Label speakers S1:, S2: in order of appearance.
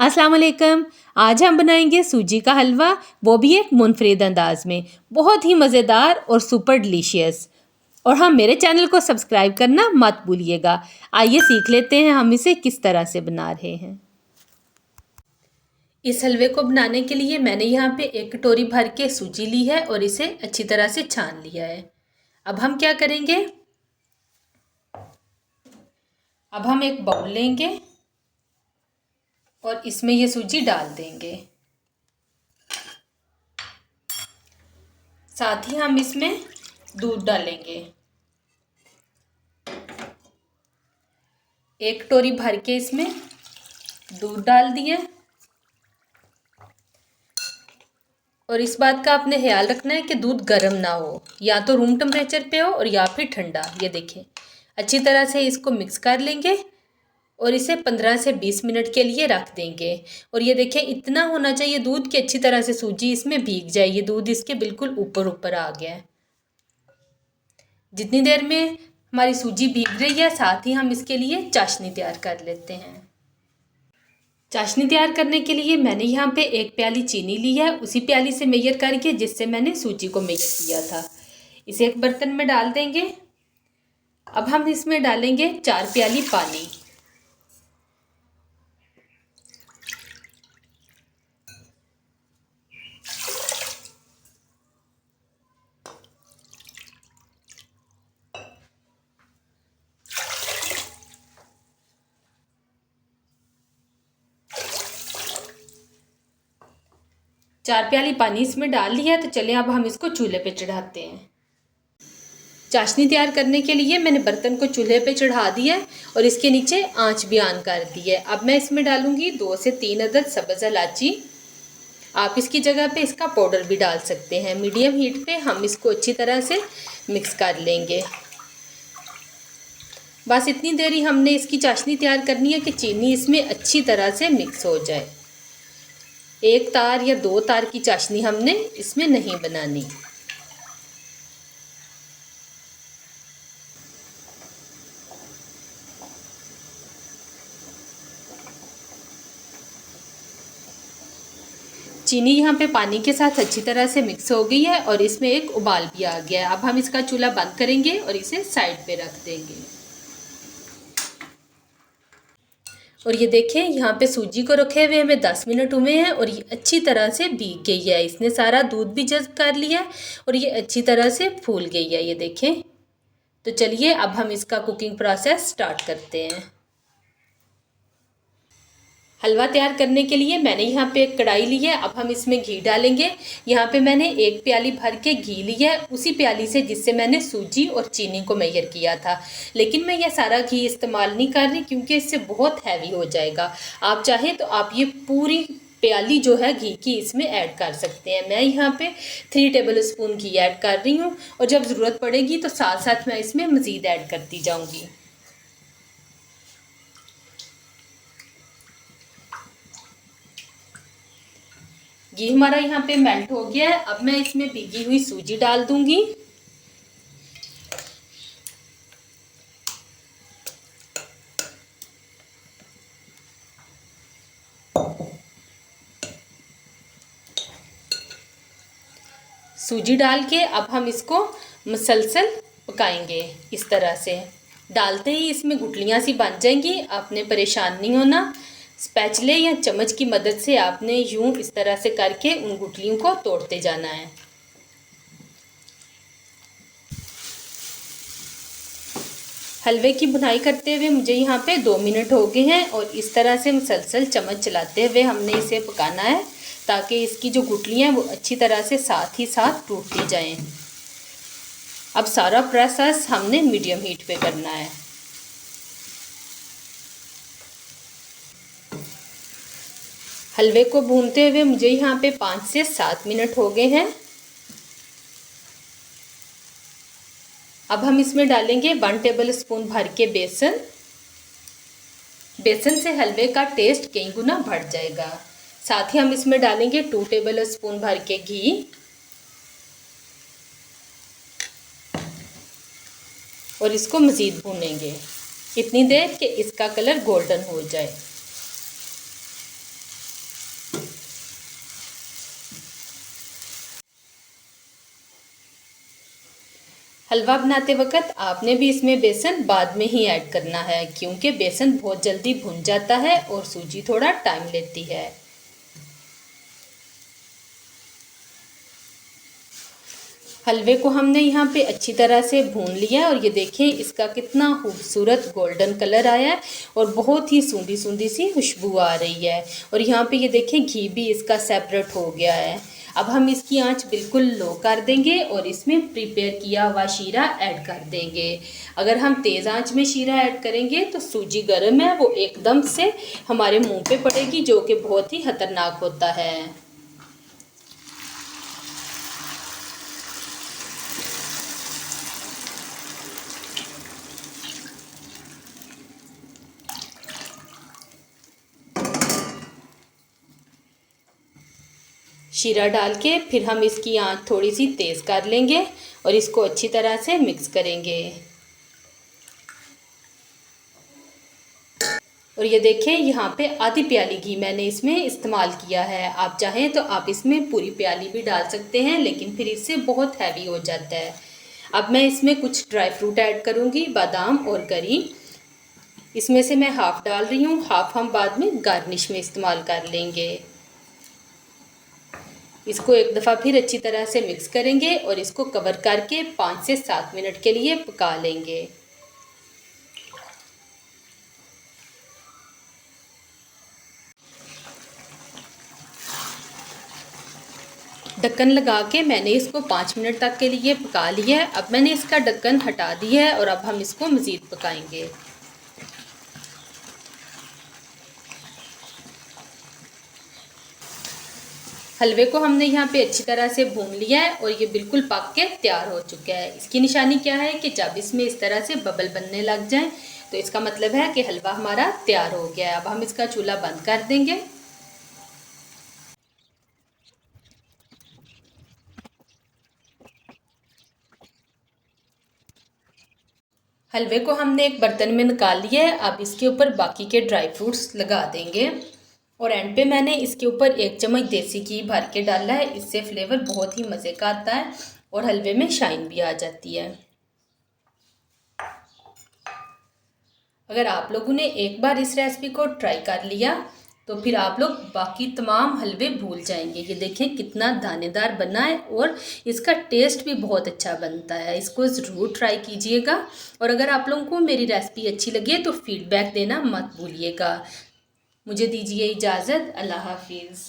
S1: अस्सलाम वालेकुम। आज हम बनाएंगे सूजी का हलवा, वो भी एक मुनफरिद अंदाज में। बहुत ही मज़ेदार और सुपर डिलीशियस। और हाँ, मेरे चैनल को सब्सक्राइब करना मत भूलिएगा। आइए सीख लेते हैं हम इसे किस तरह से बना रहे हैं। इस हलवे को बनाने के लिए मैंने यहाँ पे एक कटोरी भर के सूजी ली है और इसे अच्छी तरह से छान लिया है। अब हम क्या करेंगे, अब हम एक बाउल लेंगे और इसमें ये सूजी डाल देंगे। साथ ही हम इसमें दूध डालेंगे। एक कटोरी भर के इसमें दूध डाल दिए। और इस बात का आपने ख्याल रखना है कि दूध गर्म ना हो, या तो रूम टेम्परेचर पे हो और या फिर ठंडा। ये देखें, अच्छी तरह से इसको मिक्स कर लेंगे और इसे 15 से 20 मिनट के लिए रख देंगे। और ये देखें, इतना होना चाहिए दूध कि अच्छी तरह से सूजी इसमें भीग जाए। ये दूध इसके बिल्कुल ऊपर ऊपर आ गया है। जितनी देर में हमारी सूजी भीग रही है, साथ ही हम इसके लिए चाशनी तैयार कर लेते हैं। चाशनी तैयार करने के लिए मैंने यहाँ पे 1 प्याली चीनी ली है, उसी प्याली से मेजर करके जिससे मैंने सूजी को मेजर किया था। इसे एक बर्तन में डाल देंगे। अब हम इसमें डालेंगे 4 प्याली पानी। चार प्याली पानी इसमें डाल लिया, तो चलिए अब हम इसको चूल्हे पे चढ़ाते हैं। चाशनी तैयार करने के लिए मैंने बर्तन को चूल्हे पे चढ़ा दिया है और इसके नीचे आंच भी ऑन कर दी है। अब मैं इसमें डालूंगी 2 से 3 अदद सब्ज़ इलायची। आप इसकी जगह पे इसका पाउडर भी डाल सकते हैं। मीडियम हीट पे हम इसको अच्छी तरह से मिक्स कर लेंगे। बस इतनी देर ही हमने इसकी चाशनी तैयार करनी है कि चीनी इसमें अच्छी तरह से मिक्स हो जाए। 1 तार या 2 तार की चाशनी हमने इसमें नहीं बनानी। चीनी यहाँ पे पानी के साथ अच्छी तरह से मिक्स हो गई है और इसमें एक उबाल भी आ गया है। अब हम इसका चूल्हा बंद करेंगे और इसे साइड पे रख देंगे। और ये देखें, यहाँ पे सूजी को रखे हुए हमें 10 मिनट हुए हैं और ये अच्छी तरह से भीग गई है। इसने सारा दूध भी जज़्ब कर लिया है और ये अच्छी तरह से फूल गई है। ये देखें। तो चलिए अब हम इसका कुकिंग प्रोसेस स्टार्ट करते हैं। हलवा तैयार करने के लिए मैंने यहाँ पे एक कढ़ाई ली है। अब हम इसमें घी डालेंगे। यहाँ पे मैंने 1 प्याली भर के घी लिया है, उसी प्याली से जिससे मैंने सूजी और चीनी को मेजर किया था। लेकिन मैं यह सारा घी इस्तेमाल नहीं कर रही क्योंकि इससे बहुत हैवी हो जाएगा। आप चाहें तो आप ये पूरी प्याली जो है घी की इसमें ऐड कर सकते हैं। मैं यहाँ पे 3 टेबल स्पून घी ऐड कर रही हूँ और जब ज़रूरत पड़ेगी तो साथ साथ मैं इसमें मज़ीद ऐड करती जाऊँगी। घी हमारा यहाँ पे मेल्ट हो गया है। अब मैं इसमें भीगी हुई सूजी डाल दूंगी। सूजी डाल के अब हम इसको मुसलसल पकाएंगे। इस तरह से डालते ही इसमें गुठलियाँ सी बन जाएंगी। आपने परेशान नहीं होना। स्पैचुले या चम्मच की मदद से आपने यूं इस तरह से करके उन गुठलियों को तोड़ते जाना है। हलवे की बुनाई करते हुए मुझे यहाँ पे 2 मिनट हो गए हैं और इस तरह से मुसलसल चम्मच चलाते हुए हमने इसे पकाना है ताकि इसकी जो गुठलियाँ हैं वो अच्छी तरह से साथ ही साथ टूटती जाएं। अब सारा प्रोसेस हमने मीडियम हीट पे करना है। हलवे को भूनते हुए मुझे यहाँ पे 5 से 7 मिनट हो गए हैं। अब हम इसमें डालेंगे 1 टेबल स्पून भर के बेसन। बेसन से हलवे का टेस्ट कई गुना बढ़ जाएगा। साथ ही हम इसमें डालेंगे 2 टेबल स्पून भर के घी और इसको मज़ीद भूनेंगे इतनी देर कि इसका कलर गोल्डन हो जाए। हलवा बनाते वक्त आपने भी इसमें बेसन बाद में ही ऐड करना है, क्योंकि बेसन बहुत जल्दी भुन जाता है और सूजी थोड़ा टाइम लेती है। हलवे को हमने यहाँ पे अच्छी तरह से भून लिया और ये देखें इसका कितना खूबसूरत गोल्डन कलर आया है और बहुत ही सूंधी सूंधी सी खुशबू आ रही है। और यहाँ पे ये देखें घी भी इसका सेपरेट हो गया है। अब हम इसकी आंच बिल्कुल लो कर देंगे और इसमें प्रिपेयर किया हुआ शीरा ऐड कर देंगे। अगर हम तेज़ आंच में शीरा ऐड करेंगे तो सूजी गर्म है, वो एकदम से हमारे मुंह पे पड़ेगी, जो कि बहुत ही खतरनाक होता है। शीरा डाल के फिर हम इसकी आंच थोड़ी सी तेज़ कर लेंगे और इसको अच्छी तरह से मिक्स करेंगे। और ये देखें यहाँ पे आधी प्याली घी मैंने इसमें इस्तेमाल किया है। आप चाहें तो आप इसमें पूरी प्याली भी डाल सकते हैं, लेकिन फिर इससे बहुत हैवी हो जाता है। अब मैं इसमें कुछ ड्राई फ्रूट ऐड करूँगी, बादाम और गरी। इसमें से मैं हाफ़ डाल रही हूँ, हाफ़ हम बाद में गार्निश में इस्तेमाल कर लेंगे। इसको एक दफ़ा फिर अच्छी तरह से मिक्स करेंगे और इसको कवर करके 5 से 7 मिनट के लिए पका लेंगे। ढक्कन लगा के मैंने इसको 5 मिनट तक के लिए पका लिया है। अब मैंने इसका ढक्कन हटा दिया है और अब हम इसको मज़ीद पकाएंगे। हलवे को हमने यहाँ पे अच्छी तरह से भून लिया है और ये बिल्कुल पक के तैयार हो चुका है। इसकी निशानी क्या है कि जब इसमें इस तरह से बबल बनने लग जाए तो इसका मतलब है कि हलवा हमारा तैयार हो गया है। अब हम इसका चूल्हा बंद कर देंगे। हलवे को हमने एक बर्तन में निकाल लिया है। अब इसके ऊपर बाकी के ड्राई फ्रूट्स लगा देंगे और एंड पे मैंने इसके ऊपर 1 चम्मच देसी घी भर के डाला है। इससे फ्लेवर बहुत ही मज़े का आता है और हलवे में शाइन भी आ जाती है। अगर आप लोगों ने एक बार इस रेसिपी को ट्राई कर लिया तो फिर आप लोग बाकी तमाम हलवे भूल जाएंगे। ये देखें कितना दानेदार बना है और इसका टेस्ट भी बहुत अच्छा बनता है। इसको ज़रूर ट्राई कीजिएगा और अगर आप लोगों को मेरी रेसिपी अच्छी लगी तो फीडबैक देना मत भूलिएगा। मुझे दीजिए इजाज़त। अल्लाह हाफिज़।